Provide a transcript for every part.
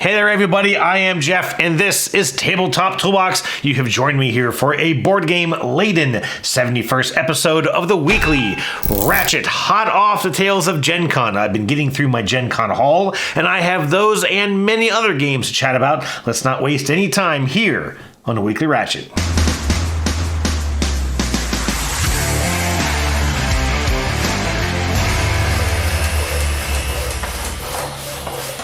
Hey there, everybody. I am Jeff, and this is Tabletop Toolbox. You have joined me here for a board game-laden 71st episode of the Weekly Ratchet, hot off the tails of GenCon. I've been getting through my GenCon haul, and I have those and many other games to chat about. Let's not waste any time here on the Weekly Ratchet.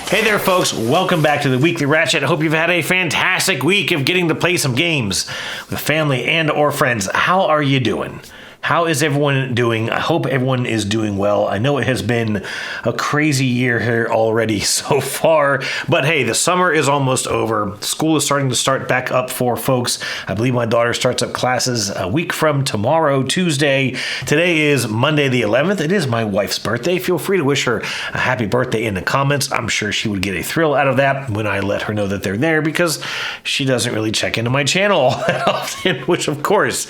Hey there, folks. Welcome back to the Weekly Ratchet. I hope you've had a fantastic week of getting to play some games with family and or friends. How are you doing? How is everyone doing? I hope everyone is doing well. I know it has been a crazy year here already so far, but hey, the summer is almost over. School is starting to start back up for folks. I believe my daughter starts up classes a week from tomorrow, Tuesday. Today is Monday the 11th. It is my wife's birthday. Feel free to wish her a happy birthday in the comments. I'm sure she would get a thrill out of that when I let her know that they're there, because she doesn't really check into my channel all that often, which of course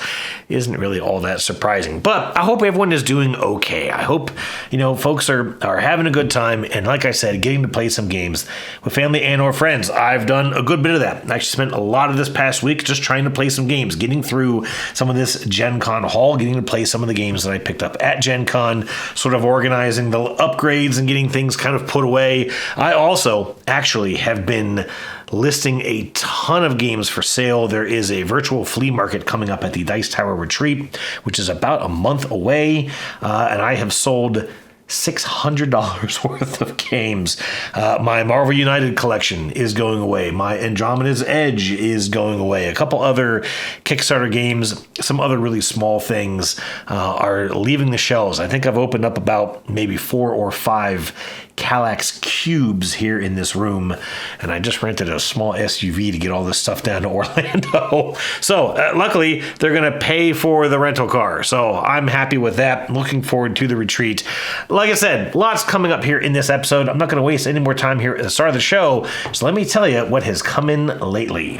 isn't really all that surprising. But I hope everyone is doing okay. I hope, folks are having a good time. And like I said, getting to play some games with family and or friends. I've done a good bit of that. I actually spent a lot of this past week just trying to play some games, getting through some of this GenCon haul, getting to play some of the games that I picked up at GenCon, sort of organizing the upgrades and getting things kind of put away. I also actually have been listing a ton of games for sale. There is a virtual flea market coming up at the Dice Tower Retreat, which is about a month away, and I have sold $600 worth of games. My Marvel United collection is going away. My Andromeda's Edge is going away. A couple other Kickstarter games, some other really small things are leaving the shelves. I think I've opened up about maybe 4 or 5 Kallax cubes here in this room, and I just rented a small SUV to get all this stuff down to Orlando. So luckily, they're going to pay for the rental car. So I'm happy with that. Looking forward to the retreat. Like I said, lots coming up here in this episode. I'm not going to waste any more time here at the start of the show. So let me tell you what has come in lately.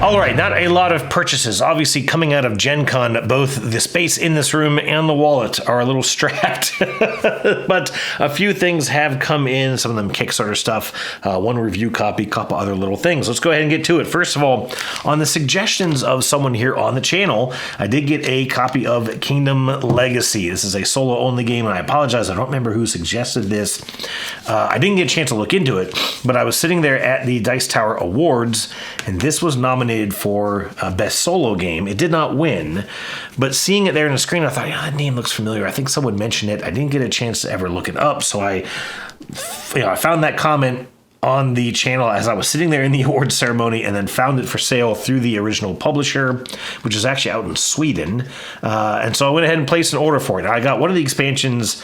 All right, not a lot of purchases. Obviously, coming out of GenCon, both the space in this room and the wallet are a little strapped. But a few things have come in, some of them Kickstarter stuff, one review copy, couple other little things. Let's go ahead and get to it. First of all, on the suggestions of someone here on the channel, I did get a copy of Kingdom Legacy. This is a solo-only game, and I apologize, I don't remember who suggested this. I didn't get a chance to look into it, but I was sitting there at the Dice Tower Awards, and this was nominated for Best Solo Game. It did not win, but seeing it there on the screen, I thought, that name looks familiar. I think someone mentioned it. I didn't get a chance to ever look it up, so I found that comment on the channel as I was sitting there in the awards ceremony, and then found it for sale through the original publisher, which is actually out in Sweden. And so I went ahead and placed an order for it. I got one of the expansions.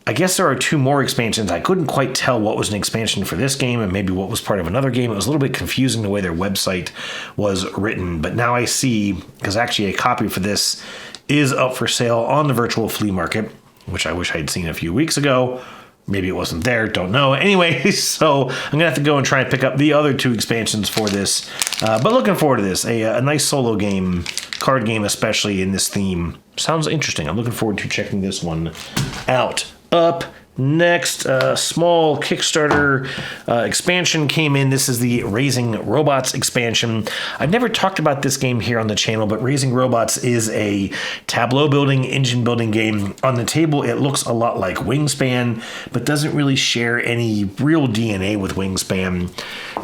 I guess there are 2 more expansions. I couldn't quite tell what was an expansion for this game and maybe what was part of another game. It was a little bit confusing the way their website was written, but now I see, because actually a copy for this is up for sale on the virtual flea market, which I wish I'd seen a few weeks ago. Maybe it wasn't there, don't know. Anyway, so I'm going to have to go and try and pick up the other 2 expansions for this. But looking forward to this. A nice solo game, card game especially in this theme. Sounds interesting. I'm looking forward to checking this one out. Up next, small Kickstarter expansion came in. This is the Raising Robots expansion. I've never talked about this game here on the channel, but Raising Robots is a tableau building, engine building game. On the table, it looks a lot like Wingspan, but doesn't really share any real DNA with Wingspan.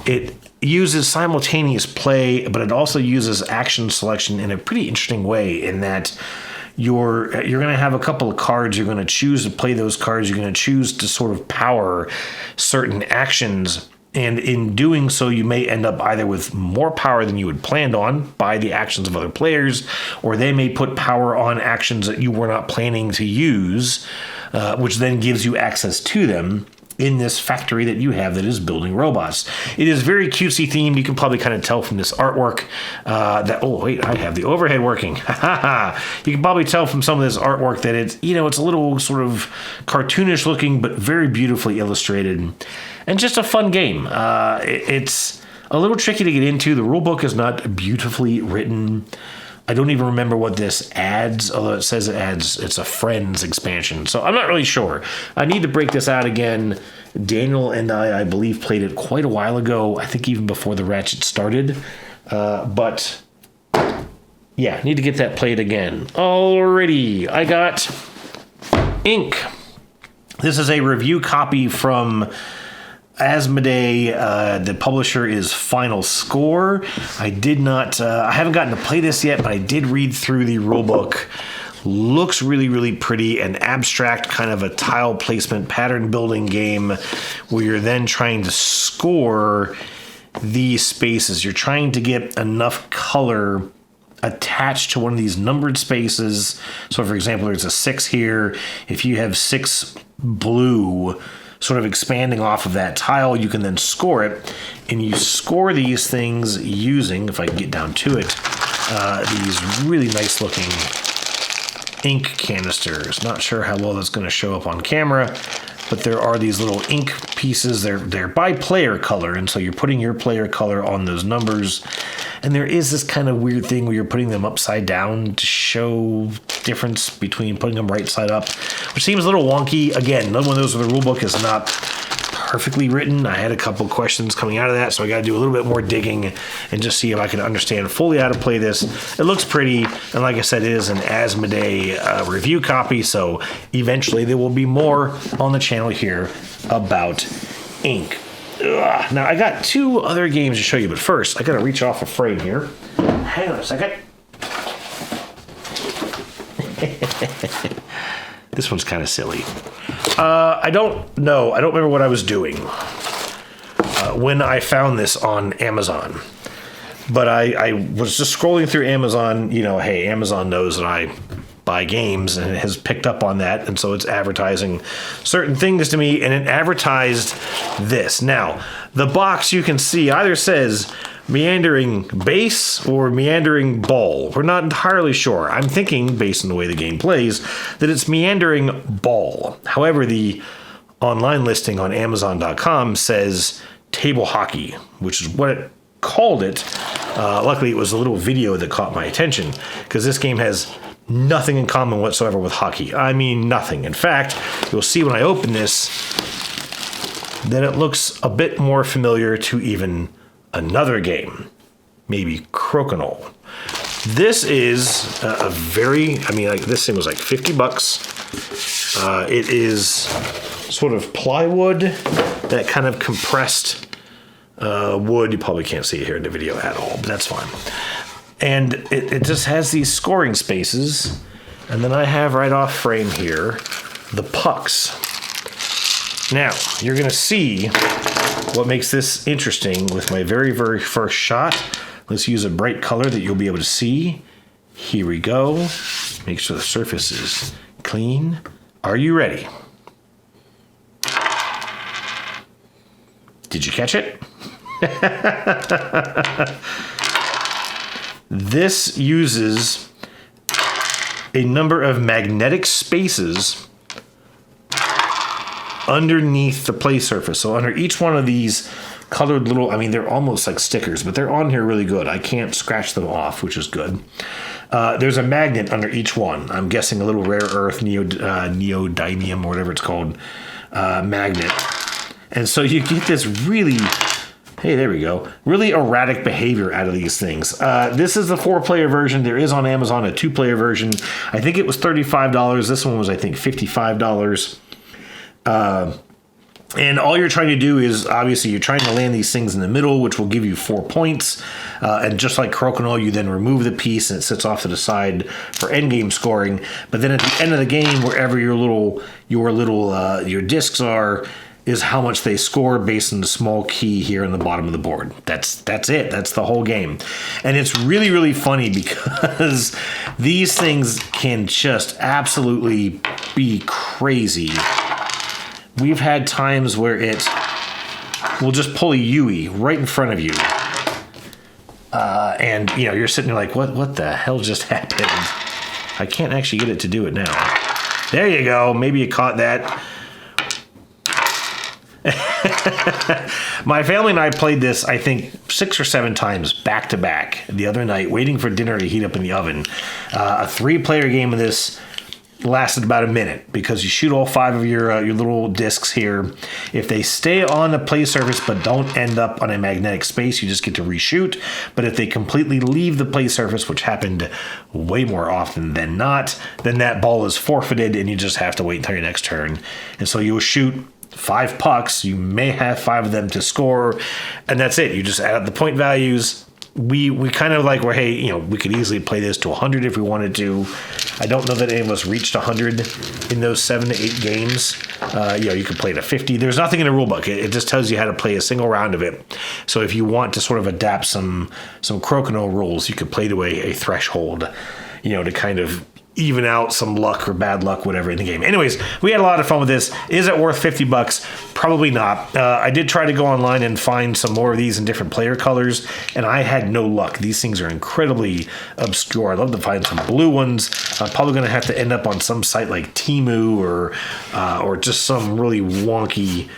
It uses simultaneous play, but it also uses action selection in a pretty interesting way, in that you're going to have a couple of cards. You're going to choose to play those cards. You're going to choose to sort of power certain actions. And in doing so, you may end up either with more power than you had planned on by the actions of other players, or they may put power on actions that you were not planning to use, which then gives you access to them in this factory that you have that is building robots. It is very cutesy themed. You can probably kind of tell from this artwork I have the overhead working. You can probably tell from some of this artwork that it's a little sort of cartoonish looking, but very beautifully illustrated, and just a fun game. It's a little tricky to get into. The rule book is not beautifully written. I don't even remember what this adds, although it says it's a Friends expansion. So I'm not really sure. I need to break this out again. Daniel and I believe, played it quite a while ago. I think even before the Ratchet started. But yeah, need to get that played again. Alrighty, I got Ink. This is a review copy from Asmodee. The publisher is Final Score. I haven't gotten to play this yet, but I did read through the rulebook. Looks really, really pretty. An abstract kind of a tile placement pattern building game where you're then trying to score these spaces. You're trying to get enough color attached to one of these numbered spaces. So for example, there's a 6 here. If you have 6 blue sort of expanding off of that tile, you can then score it. And you score these things using, if I can get down to it, these really nice looking ink canisters. Not sure how well that's going to show up on camera, but there are these little ink pieces. They're by player color, and so you're putting your player color on those numbers. And there is this kind of weird thing where you're putting them upside down to show difference between putting them right side up, which seems a little wonky. Again, none of those in the rulebook is not perfectly written. I had a couple questions coming out of that, so I got to do a little bit more digging and just see if I can understand fully how to play this. It looks pretty, and like I said, it is an Asmodee review copy, so eventually there will be more on the channel here about Ink. Ugh. Now, I got 2 other games to show you, but first, I got to reach off a frame here. Hang on a second. This one's kind of silly. I don't know. I don't remember what I was doing when I found this on Amazon. But I was just scrolling through Amazon. You know, hey, Amazon knows that I buy games, and it has picked up on that, and so it's advertising certain things to me, and it advertised this. Now, the box, you can see, either says Meandering Base or Meandering Ball. We're not entirely sure. I'm thinking, based on the way the game plays, that it's Meandering Ball. However, the online listing on Amazon.com says Table Hockey, which is what it called it. Luckily, it was a little video that caught my attention, because this game has nothing in common whatsoever with hockey. I mean, nothing. In fact, you'll see when I open this that it looks a bit more familiar to even another game, maybe Crokinole. This is a very, I mean, like, this thing was like $50. It is sort of plywood, that kind of compressed wood. You probably can't see it here in the video at all, but that's fine. And it just has these scoring spaces. And then I have right off frame here the pucks. Now, you're going to see what makes this interesting with my very, very first shot. Let's use a bright color that you'll be able to see. Here we go. Make sure the surface is clean. Are you ready? Did you catch it? This uses a number of magnetic spaces underneath the play surface. So under each one of these colored little, I mean, they're almost like stickers, but they're on here really good. I can't scratch them off, which is good. There's a magnet under each one. I'm guessing a little rare earth, neodymium, or whatever it's called, magnet. And so you get this really, hey, there we go, really erratic behavior out of these things. This is the 4-player version. There is on Amazon a 2-player version. I think it was $35. This one was, I think, $55. And all you're trying to do is, obviously, you're trying to land these things in the middle, which will give you 4 points. And just like Crokinole, you then remove the piece and it sits off to the side for endgame scoring. But then at the end of the game, wherever your discs are, is how much they score based on the small key here on the bottom of the board. That's it. That's the whole game. And it's really, really funny because these things can just absolutely be crazy. We've had times where it will just pull a Yui right in front of you. And, you know, you're sitting there like, what the hell just happened? I can't actually get it to do it now. There you go. Maybe you caught that. My family and I played this, I think, 6 or 7 times back to back the other night, waiting for dinner to heat up in the oven. A 3-player game of this lasted about a minute because you shoot all 5 of your little discs here. If they stay on the play surface but don't end up on a magnetic space, you just get to reshoot. But if they completely leave the play surface, which happened way more often than not, then that ball is forfeited and you just have to wait until your next turn. And so you'll shoot 5 pucks. You may have 5 of them to score, and that's it. You just add up the point values. We kind of like, well, hey, you know, we could easily play this to 100 if we wanted to. I don't know that any of us reached 100 in those 7 to 8 games. You know, you could play to 50. There's nothing in the rule book. It just tells you how to play a single round of it. So if you want to sort of adapt some crokinole rules, you could play to a threshold, you know, to kind of even out some luck or bad luck, whatever, in the game. Anyways, we had a lot of fun with this. Is it worth $50? Probably not. I did try to go online and find some more of these in different player colors, and I had no luck. These things are incredibly obscure. I'd love to find some blue ones. I'm probably going to have to end up on some site like Temu or just some really wonky,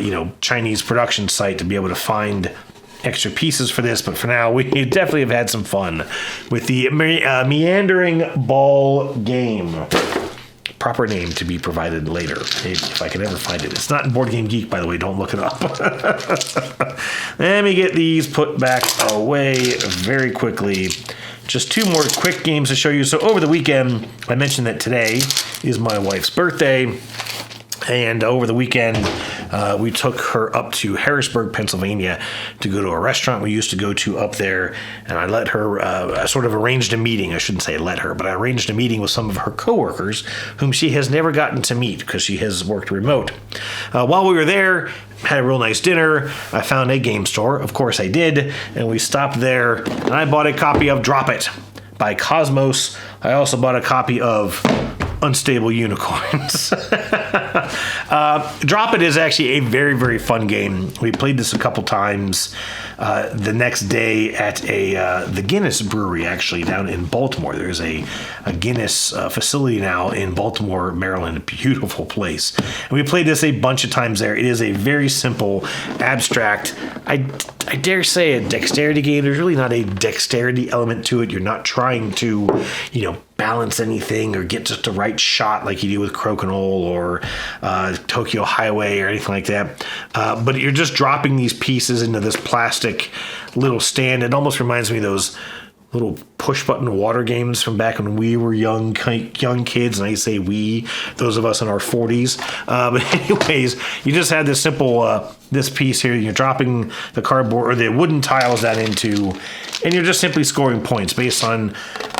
you know, Chinese production site to be able to find extra pieces for this. But for now, we definitely have had some fun with the Meandering Ball game. Proper name to be provided later, if I can ever find it. It's not in Board Game Geek, by the way. Don't look it up. Let me get these put back away very quickly. Just 2 more quick games to show you. So over the weekend, I mentioned that today is my wife's birthday. And over the weekend, we took her up to Harrisburg, Pennsylvania to go to a restaurant we used to go to up there. And I let her, I sort of arranged a meeting. I shouldn't say let her, but I arranged a meeting with some of her coworkers whom she has never gotten to meet because she has worked remote. While we were there, had a real nice dinner. I found a game store. Of course I did. And we stopped there and I bought a copy of Drop It by Cosmos. I also bought a copy of Unstable Unicorns. Drop It is actually a very, very fun game. We played this a couple times the next day at the Guinness Brewery, actually, down in Baltimore. There's a Guinness facility now in Baltimore, Maryland. A beautiful place. And we played this a bunch of times there. It is a very simple, abstract, I dare say a dexterity game. There's really not a dexterity element to it. You're not trying to, you know, balance anything or get just the right shot like you do with Crokinole or Tokyo Highway or anything like that. But you're just dropping these pieces into this plastic little stand. It almost reminds me of those little push-button water games from back when we were young kids, and I say we, those of us in our 40s. But anyways, you just had this simple, this piece here, you're dropping the cardboard or the wooden tiles down into, and you're just simply scoring points based on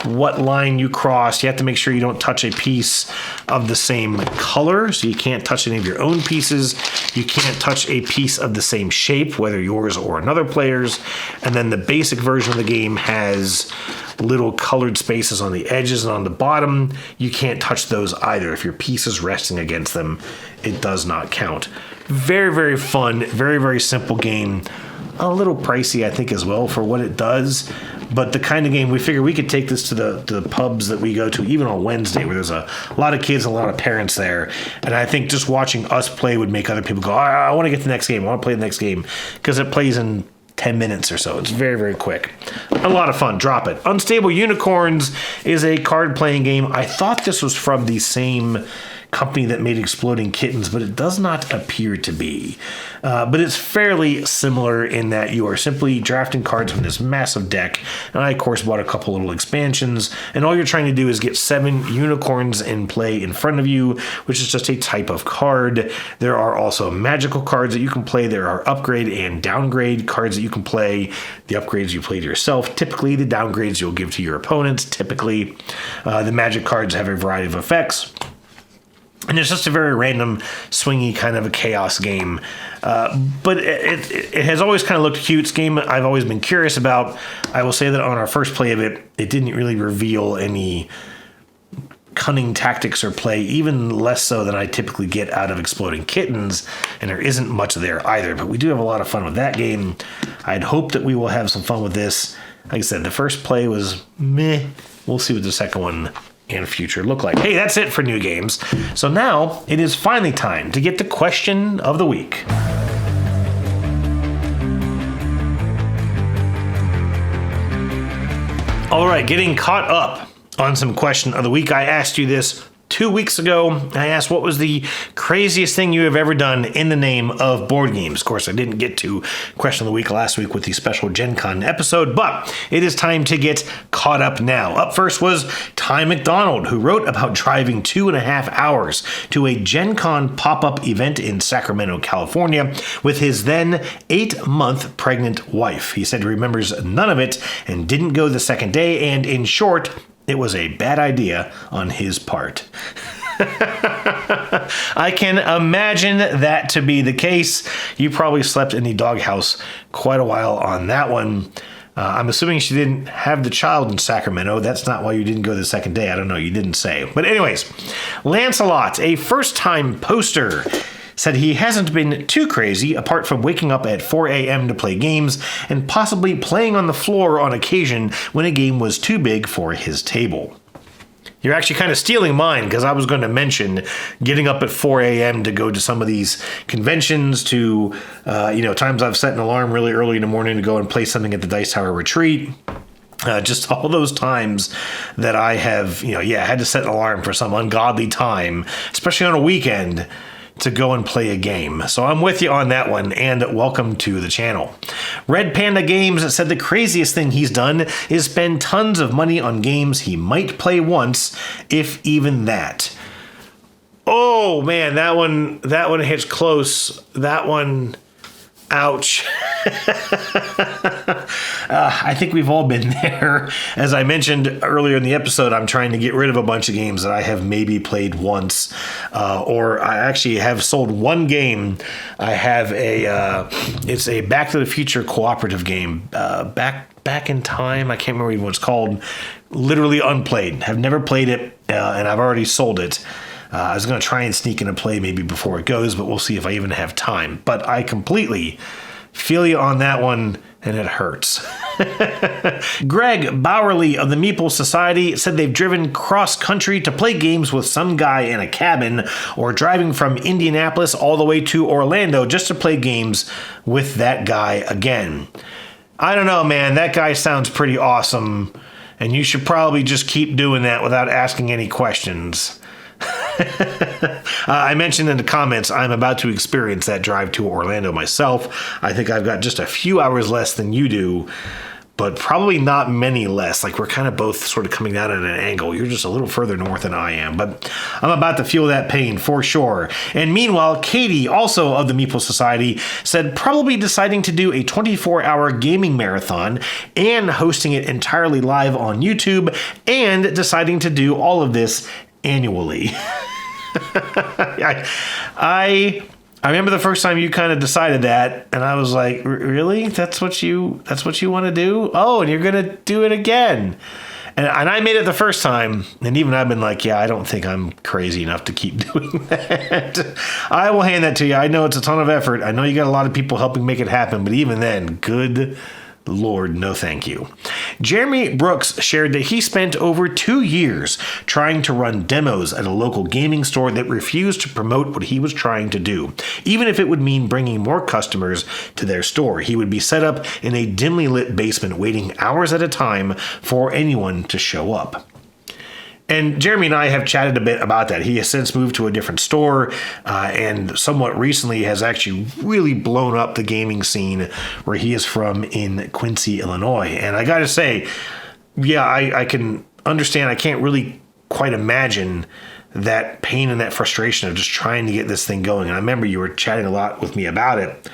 what line you cross. You have to make sure you don't touch a piece of the same color, so you can't touch any of your own pieces. You can't touch a piece of the same shape, whether yours or another player's. And then the basic version of the game has little colored spaces on the edges and on the bottom. You can't touch those either. If your piece is resting against them, it does not count. Very, very fun, very, very simple game. A little pricey, I think, as well for what it does. But the kind of game we figure we could take this to the pubs that we go to, even on Wednesday, where there's a lot of kids and a lot of parents there. And I think just watching us play would make other people go, I want to get to the next game. I want to play the next game, because it plays in 10 minutes or so. It's very, very quick. A lot of fun. Drop It. Unstable Unicorns is a card-playing game. I thought this was from the same company that made Exploding Kittens, but it does not appear to be. But it's fairly similar in that you are simply drafting cards from this massive deck. And I, of course, bought a couple little expansions. And all you're trying to do is get 7 unicorns in play in front of you, which is just a type of card. There are also magical cards that you can play. There are upgrade and downgrade cards that you can play. The upgrades you play to yourself. Typically, the downgrades you'll give to your opponents. Typically, the magic cards have a variety of effects. And it's just a very random, swingy kind of a chaos game. But it has always kind of looked cute. It's a game I've always been curious about. I will say that on our first play of it, it didn't really reveal any cunning tactics or play, even less so than I typically get out of Exploding Kittens. And there isn't much there either. But we do have a lot of fun with that game. I'd hope that we will have some fun with this. Like I said, the first play was meh. We'll see what the second one and future look like. Hey, that's it for new games. So now it is finally time to get the question of the week. All right, getting caught up on some question of the week. I asked you this 2 weeks ago. I asked what was the craziest thing you have ever done in the name of board games. Of course, I didn't get to question of the week last week with the special GenCon episode, but it is time to get caught up now. Up first was Ty McDonald, who wrote about driving 2.5 hours to a GenCon pop-up event in Sacramento, California, with his then 8-month pregnant wife. He said he remembers none of it and didn't go the second day, and in short, it was a bad idea on his part. I can imagine that to be the case. You probably slept in the doghouse quite a while on that one. I'm assuming she didn't have the child in Sacramento. That's not why you didn't go the second day. I don't know. You didn't say. But anyways, Lancelot, a first-time poster, said he hasn't been too crazy, apart from waking up at 4 a.m. to play games and possibly playing on the floor on occasion when a game was too big for his table. You're actually kind of stealing mine, because I was going to mention getting up at 4 a.m. to go to some of these conventions, to, times I've set an alarm really early in the morning to go and play something at the Dice Tower Retreat. Just all those times that I have, had to set an alarm for some ungodly time, especially on a weekend, to go and play a game. So I'm with you on that one, and welcome to the channel. Red Panda Games said the craziest thing he's done is spend tons of money on games he might play once, if even that. Oh man, that one hits close. That one, ouch. I think we've all been there. As I mentioned earlier in the episode, I'm trying to get rid of a bunch of games that I have maybe played once, or I actually have sold one game. I have it's a Back to the Future cooperative game, Back in Time. I can't remember what it's called. Literally unplayed. Have never played it, and I've already sold it. I was going to try and sneak in a play maybe before it goes, but we'll see if I even have time. But I completely feel you on that one, and it hurts. Greg Bowerly of the Meeple Society said they've driven cross-country to play games with some guy in a cabin, or driving from Indianapolis all the way to Orlando just to play games with that guy again. I don't know, man. That guy sounds pretty awesome, and you should probably just keep doing that without asking any questions. I mentioned in the comments I'm about to experience that drive to Orlando myself. I think I've got just a few hours less than you do, but probably not many less. Like, we're kind of both sort of coming down at an angle. You're just a little further north than I am, but I'm about to feel that pain for sure. And meanwhile, Katie, also of the Meeple Society, said probably deciding to do a 24-hour gaming marathon and hosting it entirely live on YouTube, and deciding to do all of this annually. I remember the first time you kind of decided that, and I was like, really? That's what you want to do? Oh, and you're going to do it again. And I made it the first time, and even I've been like, yeah, I don't think I'm crazy enough to keep doing that. I will hand that to you. I know it's a ton of effort. I know you got a lot of people helping make it happen, but even then, good Lord, no thank you. Jeremy Brooks shared that he spent over 2 years trying to run demos at a local gaming store that refused to promote what he was trying to do. Even if it would mean bringing more customers to their store, he would be set up in a dimly lit basement waiting hours at a time for anyone to show up. And Jeremy and I have chatted a bit about that. He has since moved to a different store, and somewhat recently has actually really blown up the gaming scene where he is from in Quincy, Illinois. And I got to say, yeah, I can understand. I can't really quite imagine that pain and that frustration of just trying to get this thing going. And I remember you were chatting a lot with me about it.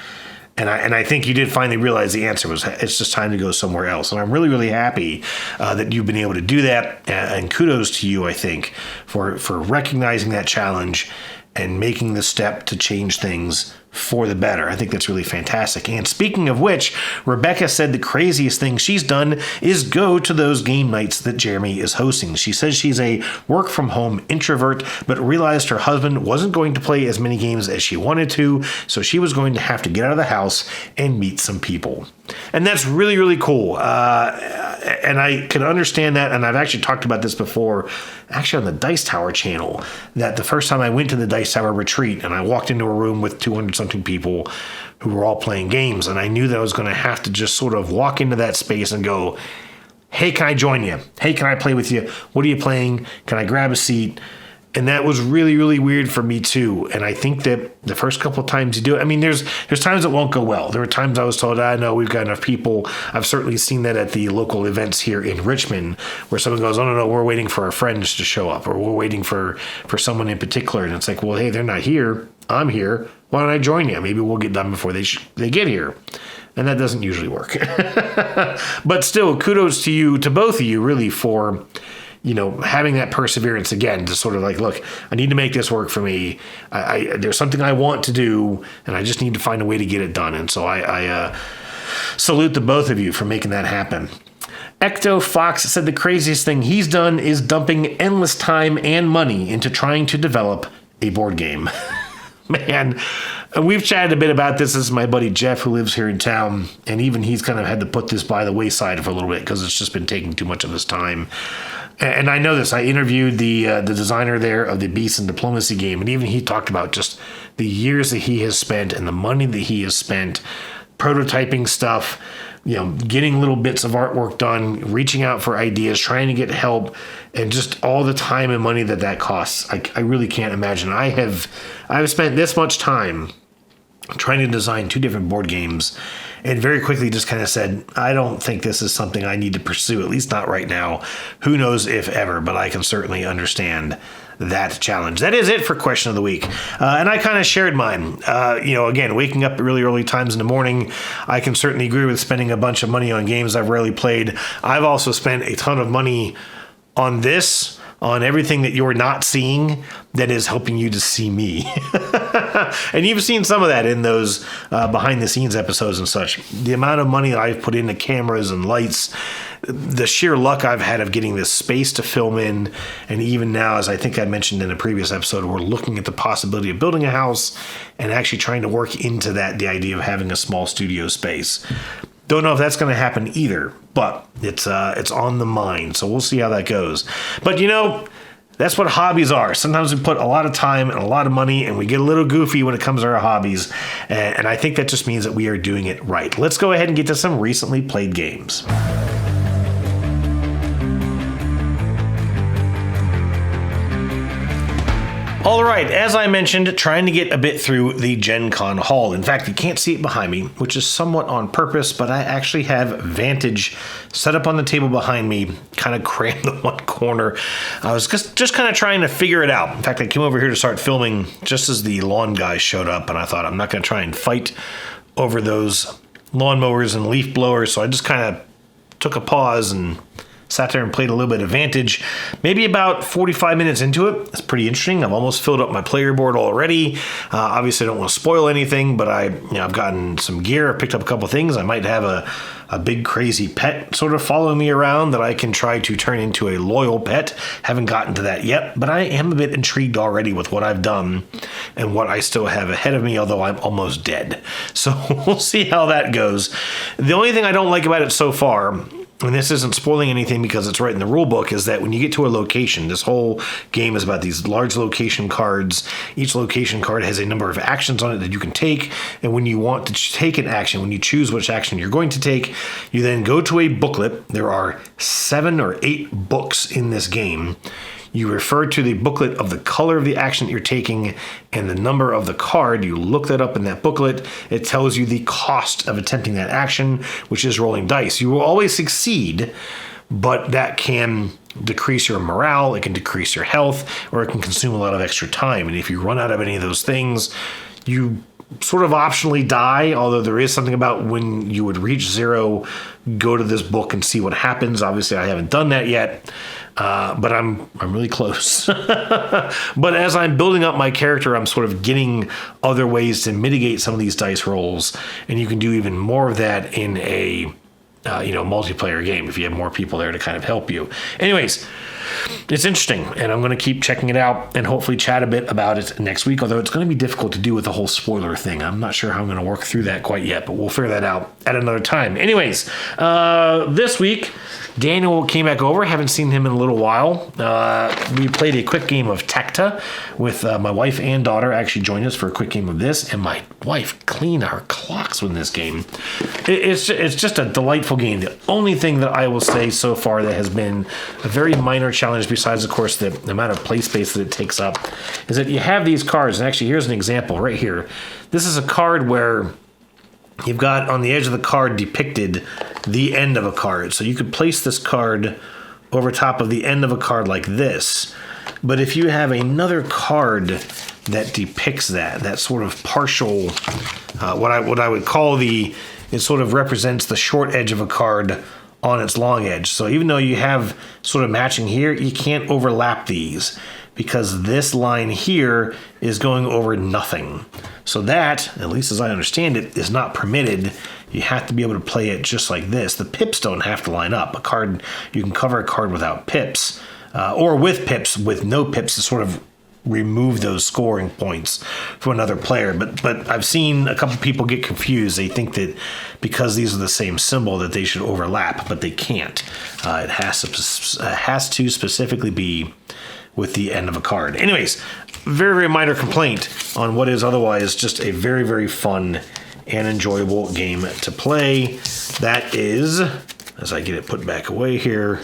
And I think you did finally realize the answer was it's just time to go somewhere else. And I'm really, really happy that you've been able to do that. And kudos to you, I think, for recognizing that challenge and making the step to change things for the better. I think that's really fantastic. And speaking of which, Rebecca said the craziest thing she's done is go to those game nights that Jeremy is hosting. She says she's a work-from-home introvert, but realized her husband wasn't going to play as many games as she wanted to, so she was going to have to get out of the house and meet some people. And that's really, really cool. And I can understand that, and I've actually talked about this before, actually on the Dice Tower channel, that the first time I went to the Dice Tower retreat and I walked into a room with 200-something people who were all playing games, and I knew that I was going to have to just sort of walk into that space and go, hey, can I join you? Hey, can I play with you? What are you playing? Can I grab a seat? And that was really, really weird for me too. And I think that the first couple of times you do it, I mean, there's times it won't go well. There were times I was told, no, we've got enough people. I've certainly seen that at the local events here in Richmond, where someone goes, oh, no, we're waiting for our friends to show up, or we're waiting for someone in particular. And it's like, well, hey, they're not here. I'm here. Why don't I join you? Maybe we'll get done before they get here. And that doesn't usually work. But still, kudos to you, to both of you, really, for having that perseverance again to sort of like, look, I need to make this work for me. There's something I want to do, and I just need to find a way to get it done. And so I salute the both of you for making that happen. Ecto Fox said the craziest thing he's done is dumping endless time and money into trying to develop a board game. Man, we've chatted a bit about this. This is my buddy Jeff, who lives here in town, and even he's kind of had to put this by the wayside for a little bit because it's just been taking too much of his time. And I know this. I interviewed the designer there of the Beast and Diplomacy game, and even he talked about just the years that he has spent and the money that he has spent prototyping stuff, getting little bits of artwork done, reaching out for ideas, trying to get help, and just all the time and money that costs. I really can't imagine. I've spent this much time trying to design 2 different board games, and very quickly just kind of said, I don't think this is something I need to pursue, at least not right now. Who knows if ever, but I can certainly understand that challenge. That is it for Question of the Week. And I kind of shared mine. Again, waking up at really early times in the morning, I can certainly agree with spending a bunch of money on games I've rarely played. I've also spent a ton of money on this, on everything that you're not seeing that is helping you to see me. And you've seen some of that in those behind the scenes episodes and such. The amount of money I've put into cameras and lights, the sheer luck I've had of getting this space to film in. And even now, as I think I mentioned in a previous episode, we're looking at the possibility of building a house and actually trying to work into that, the idea of having a small studio space. Don't know if that's going to happen either, but it's on the mind. So we'll see how that goes. But that's what hobbies are. Sometimes we put a lot of time and a lot of money, and we get a little goofy when it comes to our hobbies. And I think that just means that we are doing it right. Let's go ahead and get to some recently played games. All right, as I mentioned, trying to get a bit through the GenCon haul. In fact, you can't see it behind me, which is somewhat on purpose, but I actually have Vantage set up on the table behind me, kind of crammed in one corner. I was just kind of trying to figure it out. In fact, I came over here to start filming just as the lawn guys showed up, and I thought I'm not going to try and fight over those lawnmowers and leaf blowers, so I just kind of took a pause and sat there and played a little bit of Vantage. Maybe about 45 minutes into it. It's pretty interesting. I've almost filled up my player board already. Obviously, I don't want to spoil anything, but I've gotten some gear. I picked up a couple things. I might have a big crazy pet sort of following me around that I can try to turn into a loyal pet. Haven't gotten to that yet, but I am a bit intrigued already with what I've done and what I still have ahead of me, although I'm almost dead. So we'll see how that goes. The only thing I don't like about it so far, and this isn't spoiling anything because it's right in the rule book, is that when you get to a location, this whole game is about these large location cards. Each location card has a number of actions on it that you can take. And when you want to take an action, when you choose which action you're going to take, you then go to a booklet. There are 7 or 8 books in this game. You refer to the booklet of the color of the action that you're taking and the number of the card. You look that up in that booklet. It tells you the cost of attempting that action, which is rolling dice. You will always succeed, but that can decrease your morale, it can decrease your health, or it can consume a lot of extra time. And if you run out of any of those things, you sort of optionally die, although there is something about when you would reach 0, go to this book and see what happens. Obviously, I haven't done that yet. But I'm really close. But as I'm building up my character, I'm sort of getting other ways to mitigate some of these dice rolls, and you can do even more of that in a multiplayer game if you have more people there to kind of help you. Anyways, it's interesting, and I'm going to keep checking it out and hopefully chat a bit about it next week, although it's going to be difficult to do with the whole spoiler thing. I'm not sure how I'm going to work through that quite yet, but we'll figure that out at another time. Anyways, this week, Daniel came back over. Haven't seen him in a little while. We played a quick game of Tacta with my wife and daughter. Actually joined us for a quick game of this, and my wife cleaned our clocks with this game. It's just a delightful game. The only thing that I will say so far that has been a very minor challenge, besides, of course, the amount of play space that it takes up, is that you have these cards. And actually, here's an example right here. This is a card where you've got on the edge of the card depicted the end of a card. So you could place this card over top of the end of a card like this. But if you have another card that depicts that sort of partial, what I would call it sort of represents the short edge of a card on its long edge. So even though you have sort of matching here, you can't overlap these because this line here is going over nothing. So that, at least as I understand it, is not permitted. You have to be able to play it just like this. The pips don't have to line up. You can cover a card without pips, or with pips, with no pips to sort of remove those scoring points from another player. But I've seen a couple people get confused. They think that because these are the same symbol that they should overlap, but they can't. It has to specifically be with the end of a card. Anyways, very, very minor complaint on what is otherwise just a very, very fun and enjoyable game to play. That is, as I get it put back away here,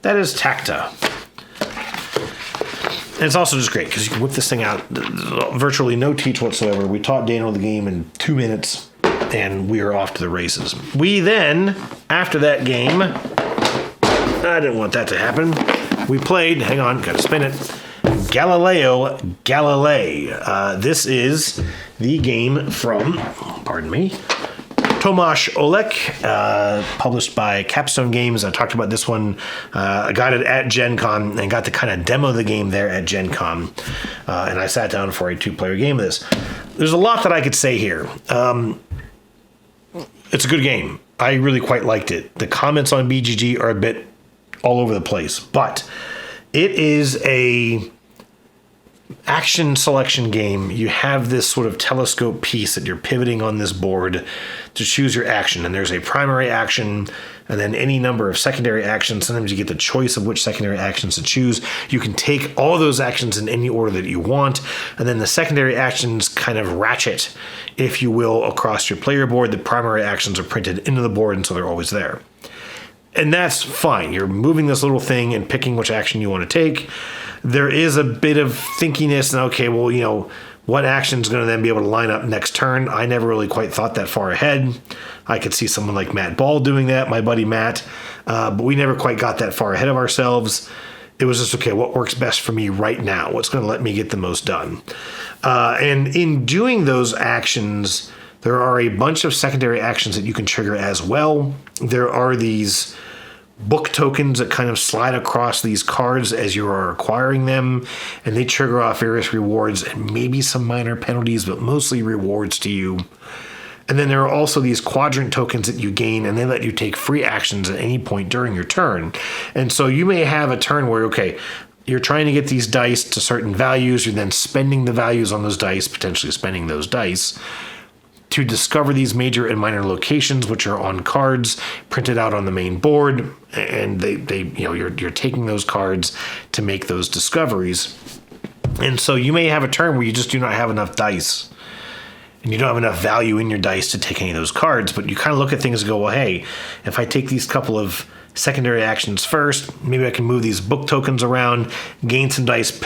that is Tacta. And it's also just great because you can whip this thing out, virtually no teach whatsoever. We taught Daniel the game in 2 minutes, and we are off to the races. We then, after that game, I didn't want that to happen. We played, hang on, gotta spin it, Galileo Galilei. This is the game from, pardon me, Tomasz Olek, published by Capstone Games. I talked about this one. I got it at GenCon and got to kind of demo the game there at GenCon. And I sat down for a 2-player game of this. There's a lot that I could say here. It's a good game. I really quite liked it. The comments on BGG are a bit all over the place, but it is a action selection game. You have this sort of telescope piece that you're pivoting on this board to choose your action, and there's a primary action and then any number of secondary actions. Sometimes you get the choice of which secondary actions to choose. You can take all those actions in any order that you want, and then the secondary actions kind of ratchet, if you will, across your player board. The primary actions are printed into the board, and so they're always there. And that's fine. You're moving this little thing and picking which action you want to take. There is a bit of thinkiness, and okay, well, what action is going to then be able to line up next turn? I never really quite thought that far ahead. I could see someone like Matt Ball doing that, my buddy Matt, but we never quite got that far ahead of ourselves. It was just, okay, what works best for me right now? What's going to let me get the most done? And in doing those actions, there are a bunch of secondary actions that you can trigger as well. There are these book tokens that kind of slide across these cards as you are acquiring them, and they trigger off various rewards and maybe some minor penalties, but mostly rewards to you. And then there are also these quadrant tokens that you gain, and they let you take free actions at any point during your turn. And so you may have a turn where, okay, you're trying to get these dice to certain values, you're then spending the values on those dice, potentially spending those dice, to discover these major and minor locations, which are on cards printed out on the main board, and you're taking those cards to make those discoveries. And so you may have a turn where you just do not have enough dice, and you don't have enough value in your dice to take any of those cards, but you kind of look at things and go, well, hey, if I take these couple of secondary actions first, maybe I can move these book tokens around, gain some dice,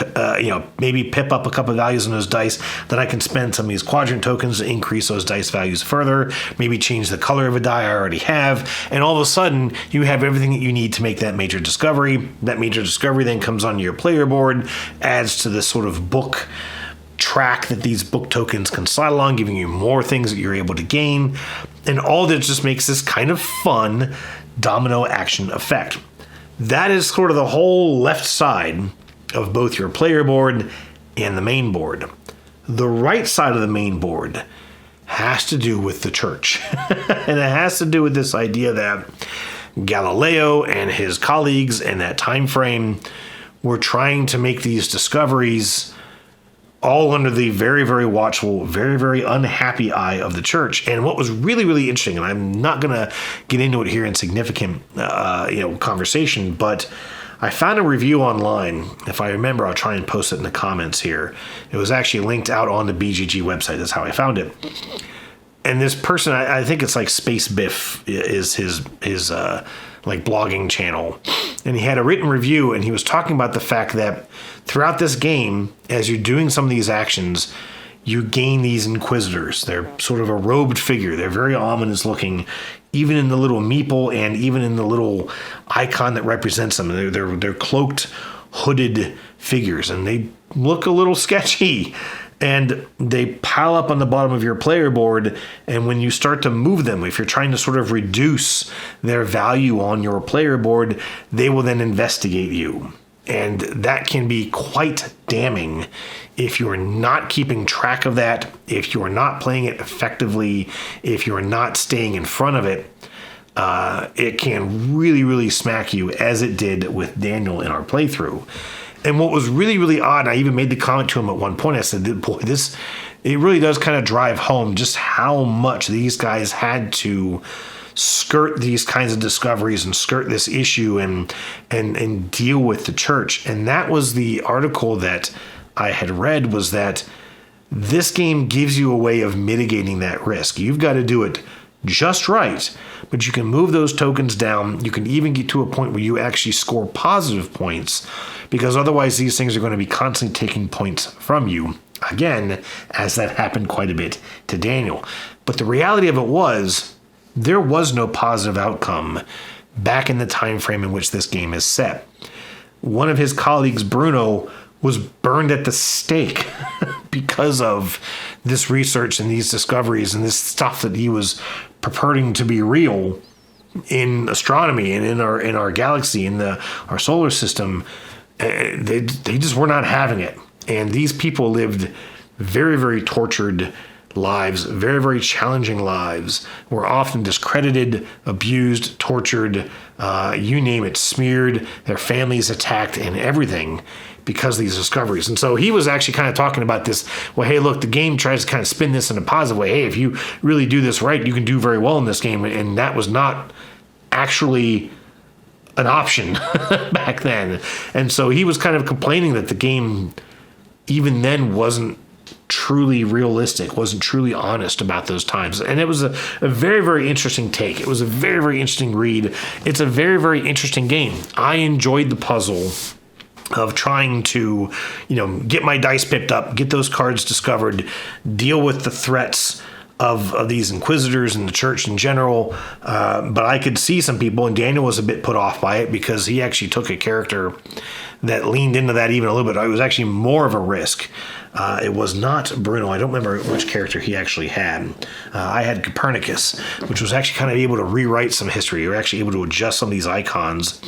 maybe pip up a couple of values on those dice. Then I can spend some of these quadrant tokens to increase those dice values further, maybe change the color of a die I already have, and all of a sudden you have everything that you need to make that major discovery. That major discovery then comes onto your player board, adds to this sort of book track that these book tokens can slide along, giving you more things that you're able to gain, and all that just makes this kind of fun domino action effect. That is sort of the whole left side of both your player board and the main board. The right side of the main board has to do with the church. And it has to do with this idea that Galileo and his colleagues in that time frame were trying to make these discoveries all under the very, very watchful, very, very unhappy eye of the church. And what was really, really interesting, and I'm not going to get into it here in significant, conversation, but I found a review online. If I remember, I'll try and post it in the comments here. It was actually linked out on the BGG website. That's how I found it. And this person, I think it's like Space Biff is his like blogging channel. And he had a written review, and he was talking about the fact that throughout this game, as you're doing some of these actions, you gain these Inquisitors. They're sort of a robed figure. They're very ominous looking, even in the little meeple and even in the little icon that represents them. They're cloaked, hooded figures, and they look a little sketchy. And they pile up on the bottom of your player board, and when you start to move them, if you're trying to sort of reduce their value on your player board, they will then investigate you. And that can be quite damning if you're not keeping track of that, if you're not playing it effectively, if you're not staying in front of it. It can really, really smack you, as it did with Daniel in our playthrough. And what was really, really odd, and I even made the comment to him at one point, I said, boy, it really does kind of drive home just how much these guys had to skirt these kinds of discoveries and skirt this issue and deal with the church. And that was the article that I had read, was that this game gives you a way of mitigating that risk. You've got to do it just right, but you can move those tokens down. You can even get to a point where you actually score positive points, because otherwise these things are going to be constantly taking points from you. Again, as that happened quite a bit to Daniel. But the reality of it was, there was no positive outcome back in the time frame in which this game is set. One of his colleagues, Bruno, was burned at the stake because of this research and these discoveries and this stuff that he was purporting to be real in astronomy and in our galaxy, in our solar system. They just were not having it. And these people lived very, very tortured lives, very, very challenging lives, were often discredited, abused, tortured, you name it, smeared, their families attacked, and everything because of these discoveries. And so he was actually kind of talking about this, well, hey, look, the game tries to kind of spin this in a positive way. Hey, if you really do this right, you can do very well in this game. And that was not actually an option back then. And so he was kind of complaining that the game even then wasn't truly realistic, wasn't truly honest about those times. And it was a very, very interesting take. It was a very, very interesting read. It's a very, very interesting game. I enjoyed the puzzle of trying to, get my dice picked up, get those cards discovered, deal with the threats of these Inquisitors and the church in general. But I could see some people, and Daniel was a bit put off by it because he actually took a character that leaned into that even a little bit. It was actually more of a risk. It was not Bruno. I don't remember which character he actually had. I had Copernicus, which was actually kind of able to rewrite some history. You were actually able to adjust some of these icons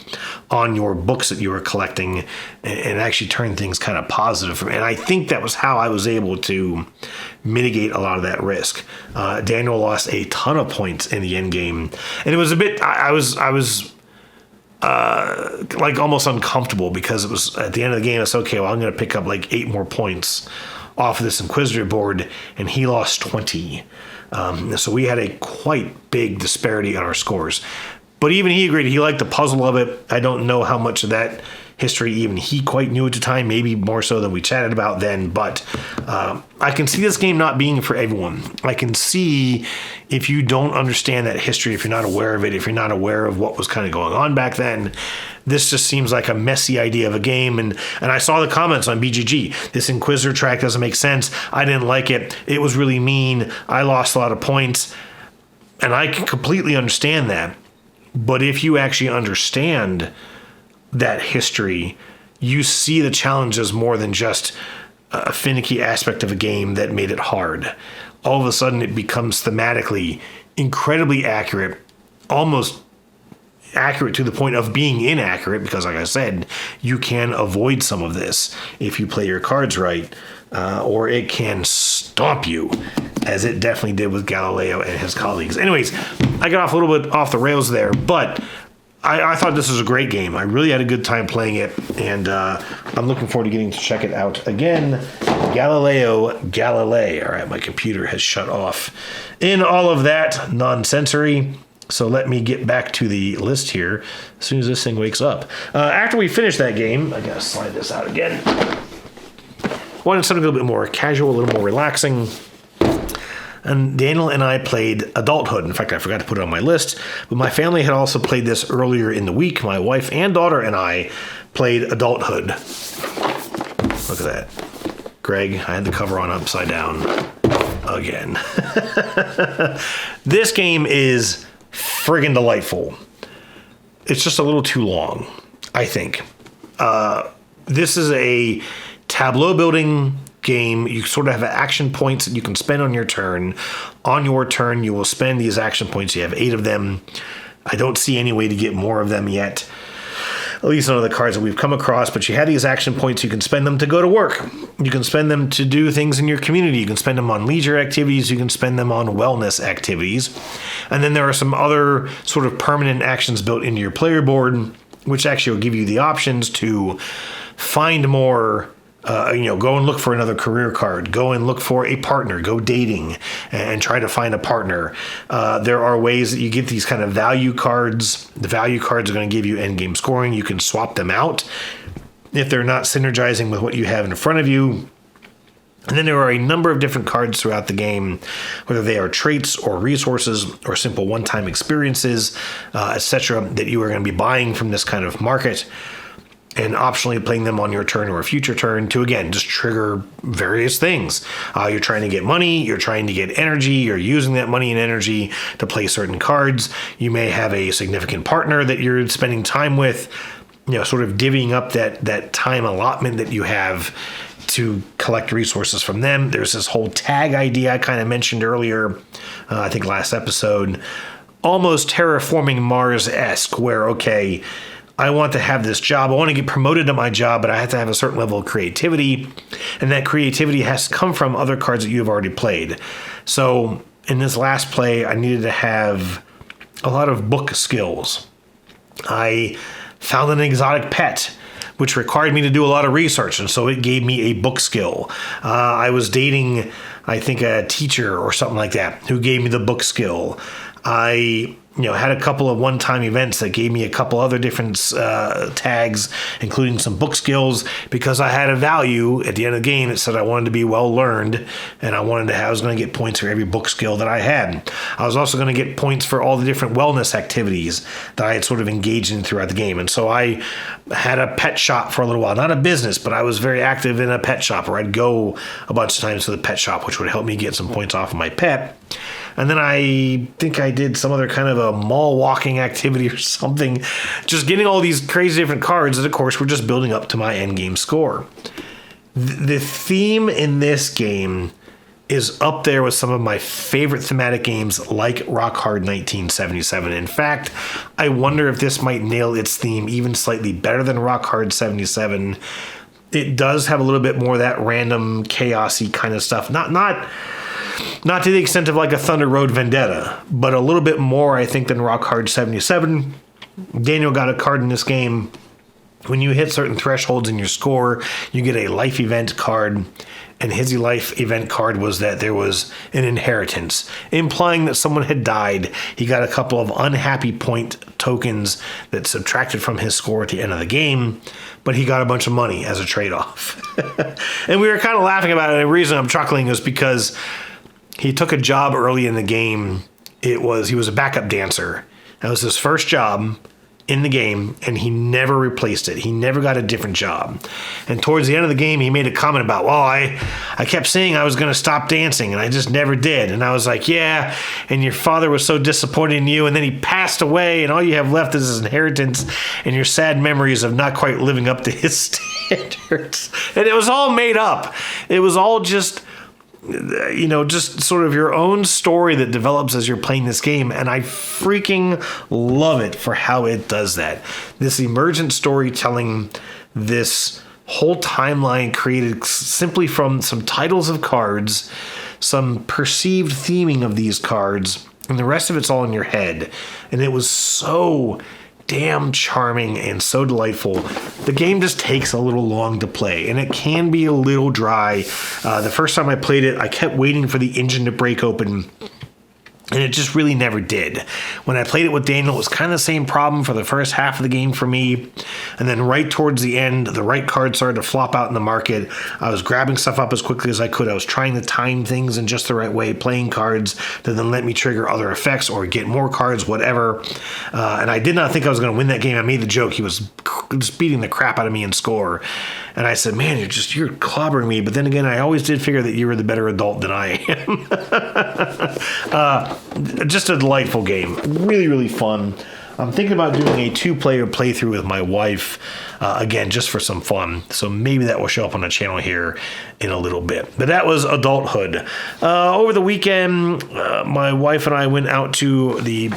on your books that you were collecting and actually turn things kind of positive. And I think that was how I was able to mitigate a lot of that risk. Daniel lost a ton of points in the end game, and it was a bit. I was like almost uncomfortable because it was at the end of the game. It's okay. Well, I'm going to pick up like 8 more points off of this Inquisitor board, and he lost 20. So we had a quite big disparity in our scores. But even he agreed. He liked the puzzle of it. I don't know how much of that history even he quite knew at the time, maybe more so than we chatted about then. But I can see this game not being for everyone. I can see if you don't understand that history, if you're not aware of it, if you're not aware of what was kind of going on back then, this just seems like a messy idea of a game. And I saw the comments on BGG. This Inquisitor track doesn't make sense. I didn't like it. It was really mean. I lost a lot of points. And I can completely understand that. But if you actually understand that history, you see the challenges more than just a finicky aspect of a game that made it hard. All of a sudden, it becomes thematically incredibly accurate, almost accurate to the point of being inaccurate, because like I said, you can avoid some of this if you play your cards right, or it can stomp you, as it definitely did with Galileo and his colleagues. Anyways, I got off a little bit off the rails there, but I thought this was a great game. I really had a good time playing it, and I'm looking forward to getting to check it out again. Galileo Galilei. All right, my computer has shut off in all of that nonsensory. So let me get back to the list here as soon as this thing wakes up. After we finish that game, I gotta slide this out again. Wanted something a little bit more casual, a little more relaxing. And Daniel and I played Adulthood. In fact, I forgot to put it on my list. But my family had also played this earlier in the week. My wife and daughter and I played Adulthood. Look at that. Greg, I had the cover on upside down again. This game is friggin' delightful. It's just a little too long, I think. This is a tableau building game. You sort of have action points that you can spend on your turn. On your turn, you will spend these action points. You have 8 of them. I don't see any way to get more of them yet. At least none of the cards that we've come across. But you have these action points. You can spend them to go to work. You can spend them to do things in your community. You can spend them on leisure activities. You can spend them on wellness activities. And then there are some other sort of permanent actions built into your player board, which actually will give you the options to find more. Go and look for another career card. Go and look for a partner. Go dating and try to find a partner. There are ways that you get these kind of value cards. The value cards are going to give you endgame scoring. You can swap them out if they're not synergizing with what you have in front of you. And then there are a number of different cards throughout the game, whether they are traits or resources or simple one-time experiences, etc., that you are going to be buying from this kind of market, and optionally playing them on your turn or a future turn to, again, just trigger various things. You're trying to get money, you're trying to get energy, you're using that money and energy to play certain cards. You may have a significant partner that you're spending time with, sort of divvying up that time allotment that you have to collect resources from them. There's this whole tag idea I kind of mentioned earlier, I think last episode, almost terraforming Mars-esque, where, okay, I want to have this job. I want to get promoted to my job, but I have to have a certain level of creativity. And that creativity has to come from other cards that you've already played. So in this last play, I needed to have a lot of book skills. I found an exotic pet, which required me to do a lot of research. And so it gave me a book skill. I was dating, I think, a teacher or something like that who gave me the book skill. I had a couple of one-time events that gave me a couple other different tags, including some book skills, because I had a value at the end of the game that said I wanted to be well-learned, and I was going to get points for every book skill that I had. I was also going to get points for all the different wellness activities that I had sort of engaged in throughout the game. And so I had a pet shop for a little while. Not a business, but I was very active in a pet shop, where I'd go a bunch of times to the pet shop, which would help me get some points off of my pet. And then I think I did some other kind of a mall walking activity or something, just getting all these crazy different cards that, of course, were just building up to my endgame score. The theme in this game is up there with some of my favorite thematic games like Rock Hard 1977. In fact, I wonder if this might nail its theme even slightly better than Rock Hard 77. It does have a little bit more of that random, chaosy kind of stuff. Not to the extent of like a Thunder Road Vendetta, but a little bit more, I think, than Rock Hard 77. Daniel got a card in this game. When you hit certain thresholds in your score, you get a life event card. And his life event card was that there was an inheritance, implying that someone had died. He got a couple of unhappy point tokens that subtracted from his score at the end of the game, but he got a bunch of money as a trade-off. And we were kind of laughing about it. And the reason I'm chuckling is because he took a job early in the game. He was a backup dancer. That was his first job in the game, and he never replaced it. He never got a different job. And towards the end of the game, he made a comment about, well, I kept saying I was going to stop dancing, and I just never did. And I was like, yeah, and your father was so disappointed in you, and then he passed away, and all you have left is his inheritance and your sad memories of not quite living up to his standards. And it was all made up. It was all just sort of your own story that develops as you're playing this game. And I freaking love it for how it does that. This emergent storytelling, this whole timeline created simply from some titles of cards, some perceived theming of these cards, and the rest of it's all in your head. And it was so damn charming and so delightful. The game just takes a little long to play, and it can be a little dry. The first time I played it, I kept waiting for the engine to break open, and it just really never did. When I played it with Daniel, it was kind of the same problem for the first half of the game for me. And then right towards the end, the right cards started to flop out in the market. I was grabbing stuff up as quickly as I could. I was trying to time things in just the right way, playing cards that then let me trigger other effects or get more cards, whatever. And I did not think I was going to win that game. I made the joke. He was just beating the crap out of me in score. And I said, man, you're clobbering me. But then again, I always did figure that you were the better adult than I am. Just a delightful game. Really, really fun. I'm thinking about doing a 2-player playthrough with my wife, again, just for some fun. So maybe that will show up on the channel here in a little bit. But that was Adulthood. Over the weekend, my wife and I went out to the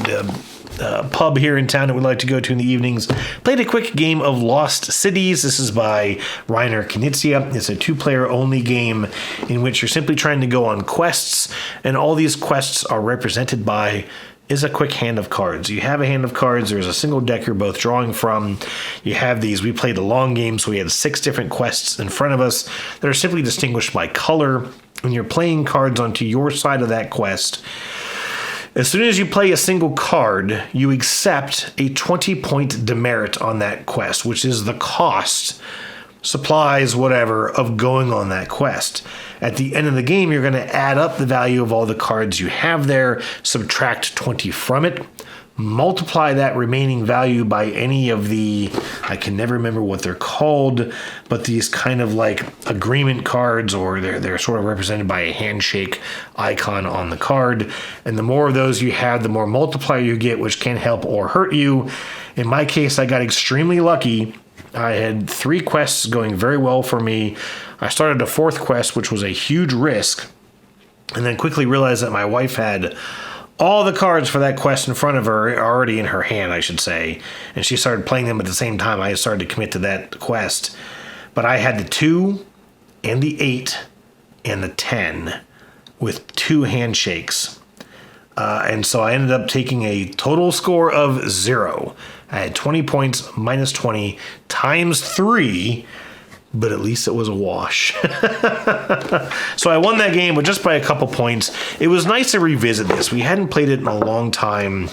pub here in town that we like to go to in the evenings. Played a quick game of Lost Cities. This is by Reiner Knizia. It's a 2-player only game in which you're simply trying to go on quests, and all these quests are represented by is a quick hand of cards. You have a hand of cards. There's a single deck you're both drawing from. You have these. We played a long game, so we had 6 different quests in front of us that are simply distinguished by color. When you're playing cards onto your side of that quest, as soon as you play a single card, you accept a 20-point demerit on that quest, which is the cost, supplies, whatever, of going on that quest. At the end of the game, you're going to add up the value of all the cards you have there, subtract 20 from it, multiply that remaining value by any of the, I can never remember what they're called, but these kind of like agreement cards, or they're sort of represented by a handshake icon on the card. And the more of those you have, the more multiplier you get, which can help or hurt you. In my case, I got extremely lucky. I had 3 quests going very well for me. I started a 4th quest, which was a huge risk, and then quickly realized that my wife had all the cards for that quest in front of her, already in her hand, I should say, and she started playing them at the same time I started to commit to that quest. But I had the 2 and the 8 and the 10 with 2 handshakes. And so I ended up taking a total score of 0. I had 20 points minus 20 times 3, but at least it was a wash. So I won that game, but just by a couple points. It was nice to revisit this. We hadn't played it in a long time.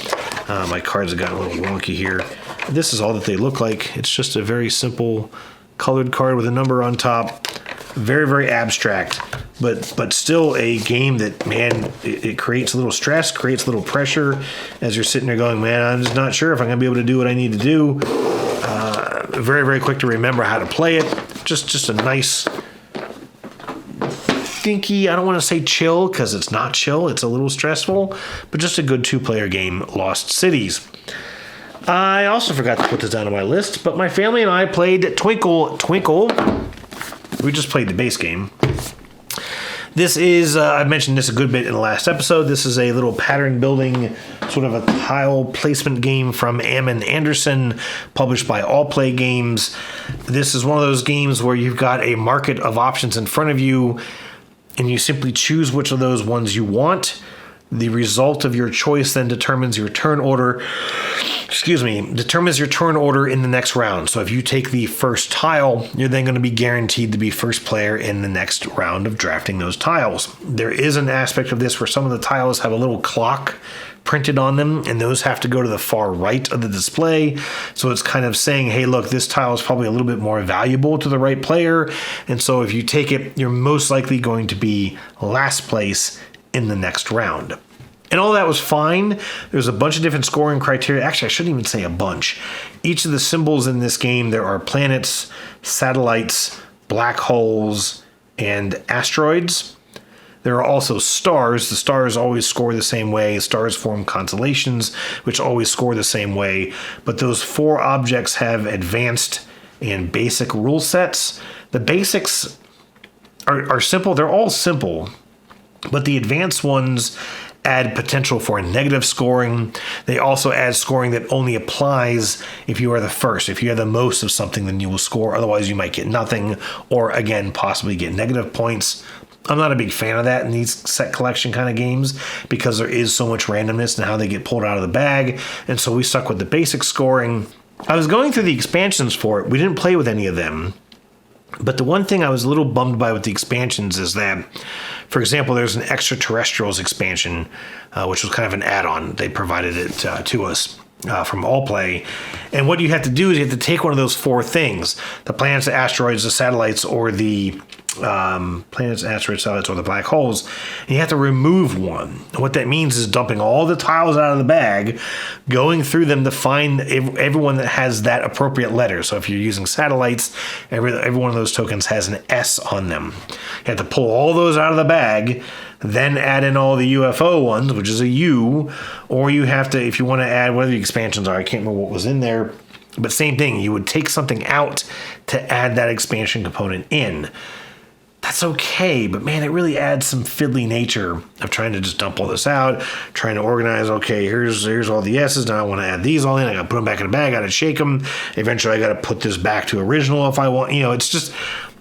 My cards have gotten a little wonky here. This is all that they look like. It's just a very simple colored card with a number on top. Very, very abstract, but still a game that, man, it creates a little stress, creates a little pressure as you're sitting there going, man, I'm just not sure if I'm going to be able to do what I need to do. Very, very quick to remember how to play it. Just a nice, thinky, I don't want to say chill, because it's not chill. It's a little stressful, but just a good 2-player game, Lost Cities. I also forgot to put this down on my list, but my family and I played Twinkle Twinkle. We just played the base game. This is, I mentioned this a good bit in the last episode. This is a little pattern building, sort of a tile placement game from Ammon Anderson, published by All Play Games. This is one of those games where you've got a market of options in front of you, and you simply choose which of those ones you want. The result of your choice then determines your turn order. Determines your turn order in the next round. So if you take the first tile, you're then going to be guaranteed to be first player in the next round of drafting those tiles. There is an aspect of this where some of the tiles have a little clock printed on them, and those have to go to the far right of the display. So it's kind of saying, hey, look, this tile is probably a little bit more valuable to the right player. And so if you take it, you're most likely going to be last place in the next round. And all that was fine. There's a bunch of different scoring criteria. Actually, I shouldn't even say a bunch. Each of the symbols in this game, there are planets, satellites, black holes, and asteroids. There are also stars. The stars always score the same way. Stars form constellations, which always score the same way. But those 4 objects have advanced and basic rule sets. The basics are simple. They're all simple. But the advanced ones add potential for negative scoring. They also add scoring that only applies if you are the first. If you have the most of something, then you will score. Otherwise, you might get nothing, or again, possibly get negative points. I'm not a big fan of that in these set collection kind of games because there is so much randomness in how they get pulled out of the bag. And so we stuck with the basic scoring. I was going through the expansions for it. We didn't play with any of them. But the one thing I was a little bummed by with the expansions is that, for example, there's an extraterrestrials expansion, which was kind of an add-on. They provided it to us from All Play. And what you have to do is you have to take one of those 4 things: the planets, the asteroids, the satellites, or the planets, asteroids, satellites, or the black holes, and you have to remove one. And what that means is dumping all the tiles out of the bag, going through them to find everyone that has that appropriate letter. So if you're using satellites, every one of those tokens has an S on them. You have to pull all those out of the bag, then add in all the UFO ones, which is a U, or you have to, if you want to add whatever the expansions are, I can't remember what was in there, but same thing, you would take something out to add that expansion component in. That's okay, but man, it really adds some fiddly nature of trying to just dump all this out, trying to organize, okay, here's all the S's, now I want to add these all in, I got to put them back in the bag, I got to shake them, eventually I got to put this back to original if I want, it's just,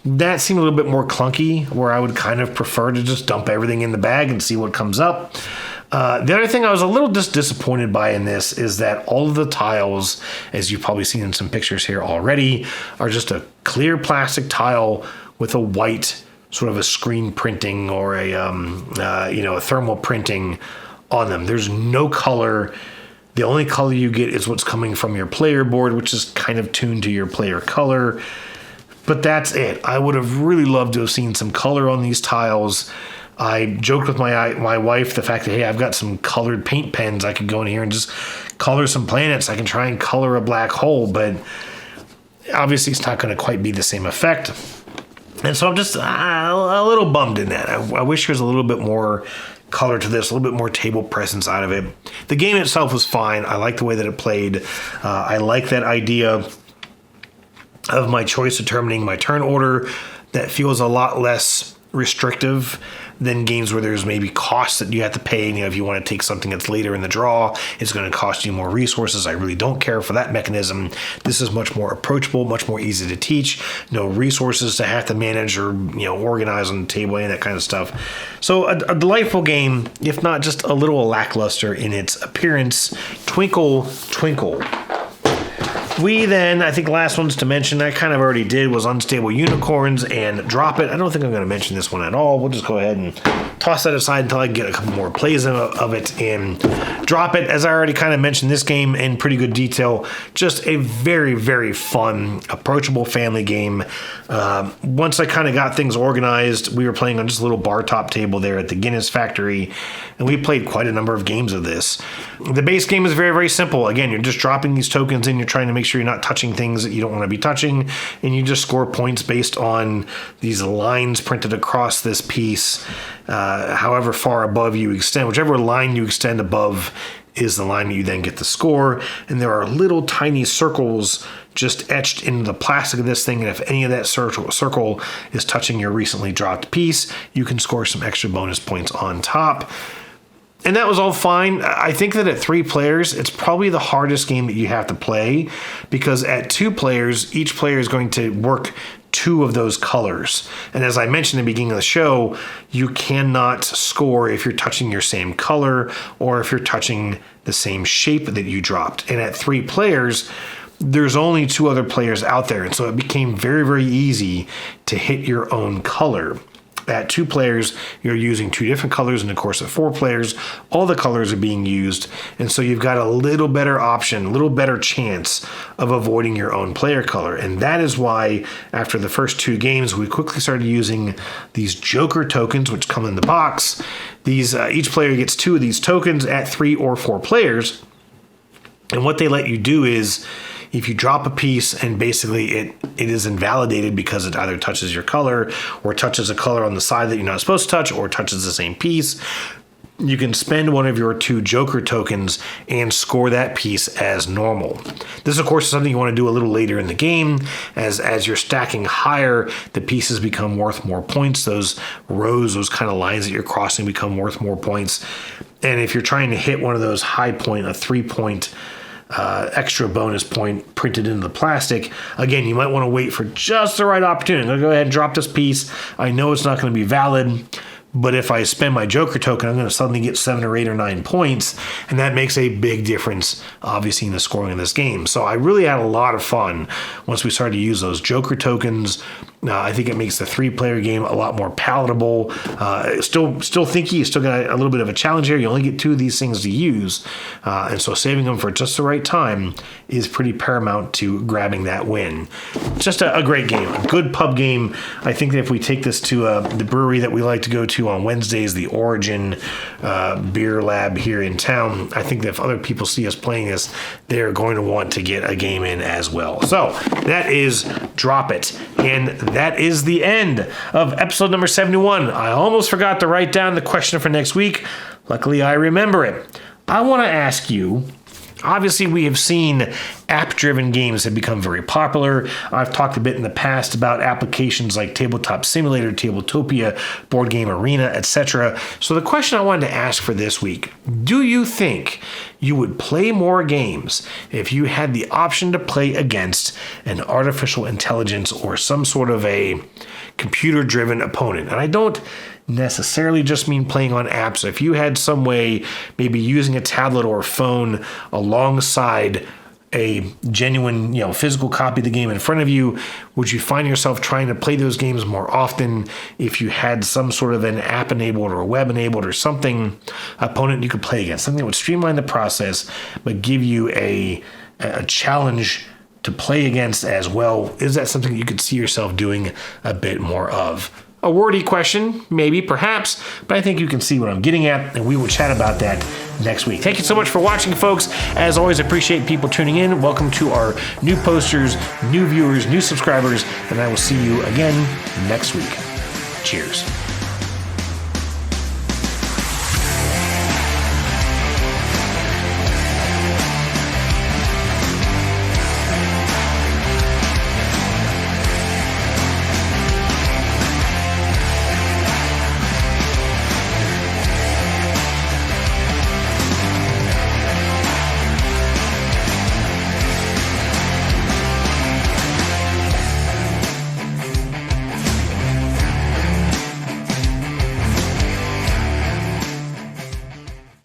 that seemed a little bit more clunky, where I would kind of prefer to just dump everything in the bag and see what comes up. The other thing I was a little disappointed by in this is that all of the tiles, as you've probably seen in some pictures here already, are just a clear plastic tile with a white sort of a screen printing or a thermal printing on them. There's no color. The only color you get is what's coming from your player board, which is kind of tuned to your player color. But that's it. I would have really loved to have seen some color on these tiles. I joked with my wife the fact that, hey, I've got some colored paint pens. I could go in here and just color some planets. I can try and color a black hole, but obviously it's not going to quite be the same effect. And so I'm just a little bummed in that. I wish there was a little bit more color to this, a little bit more table presence out of it. The game itself was fine. I like the way that it played. I like that idea of my choice determining my turn order. That feels a lot less restrictive than games where there's maybe costs that you have to pay. If you want to take something that's later in the draw, it's going to cost you more resources. I really don't care for that mechanism. This is much more approachable, much more easy to teach. No resources to have to manage or organize on the table, and that kind of stuff. So a delightful game, if not just a little lackluster in its appearance. Twinkle Twinkle. We then, I think last ones to mention, I kind of already did, was Unstable Unicorns and Drop It. I don't think I'm going to mention this one at all. We'll just go ahead and toss that aside until I get a couple more plays of it. And Drop It, as I already kind of mentioned this game in pretty good detail, just a very, very fun, approachable family game. Once I kind of got things organized, we were playing on just a little bar top table there at the Guinness Factory, and we played quite a number of games of this. The base game is very, very simple. Again, you're just dropping these tokens in, you're trying to make sure you're not touching things that you don't want to be touching, and you just score points based on these lines printed across this piece, however far above you extend. Whichever line you extend above is the line that you then get the score, and there are little tiny circles just etched into the plastic of this thing, and if any of that circle is touching your recently dropped piece, you can score some extra bonus points on top. And that was all fine. I think that at 3 players, it's probably the hardest game that you have to play, because at 2 players, each player is going to work 2 of those colors. And as I mentioned at the beginning of the show, you cannot score if you're touching your same color or if you're touching the same shape that you dropped. And at 3 players, there's only 2 other players out there. And so it became very, very easy to hit your own color. At 2 players, you're using 2 different colors. In the course of 4 players, all the colors are being used. And so you've got a little better option, a little better chance of avoiding your own player color. And that is why after the first 2 games, we quickly started using these Joker tokens, which come in the box. These each player gets 2 of these tokens at 3 or 4 players. And what they let you do is, if you drop a piece and basically it is invalidated because it either touches your color or touches a color on the side that you're not supposed to touch or touches the same piece, you can spend one of your 2 Joker tokens and score that piece as normal. This, of course, is something you want to do a little later in the game. As you're stacking higher, the pieces become worth more points. Those rows, those kind of lines that you're crossing become worth more points. And if you're trying to hit one of those high point, a 3-point extra bonus point printed into the plastic. Again, you might want to wait for just the right opportunity. I'm going to go ahead and drop this piece. I know it's not going to be valid, but if I spend my Joker token, I'm going to suddenly get 7 or 8 or 9 points, and that makes a big difference, obviously, in the scoring of this game. So I really had a lot of fun once we started to use those Joker tokens. I think it makes the 3-player game a lot more palatable. Still thinky. You still got a little bit of a challenge here. You only get 2 of these things to use, and so saving them for just the right time is pretty paramount to grabbing that win. Just a great game, a good pub game. I think that if we take this to the brewery that we like to go to on Wednesdays, the Origin Beer Lab here in town, I think that if other people see us playing this, they're going to want to get a game in as well. So that is Drop It. And that is the end of episode number 71. I almost forgot to write down the question for next week. Luckily, I remember it. I want to ask you, obviously, we have seen app-driven games have become very popular. I've talked a bit in the past about applications like Tabletop Simulator, Tabletopia, Board Game Arena, etc. So the question I wanted to ask for this week, do you think you would play more games if you had the option to play against an artificial intelligence or some sort of a computer-driven opponent? And I don't necessarily just mean playing on apps. If you had some way, maybe using a tablet or a phone alongside a genuine, physical copy of the game in front of you, would you find yourself trying to play those games more often if you had some sort of an app enabled or web enabled or something opponent you could play against, something that would streamline the process but give you a challenge to play against as well? Is that something you could see yourself doing a bit more of? A wordy question, maybe, perhaps, but I think you can see what I'm getting at, and we will chat about that next week. Thank you so much for watching, folks. As always, appreciate people tuning in. Welcome to our new posters, new viewers, new subscribers, and I will see you again next week. Cheers.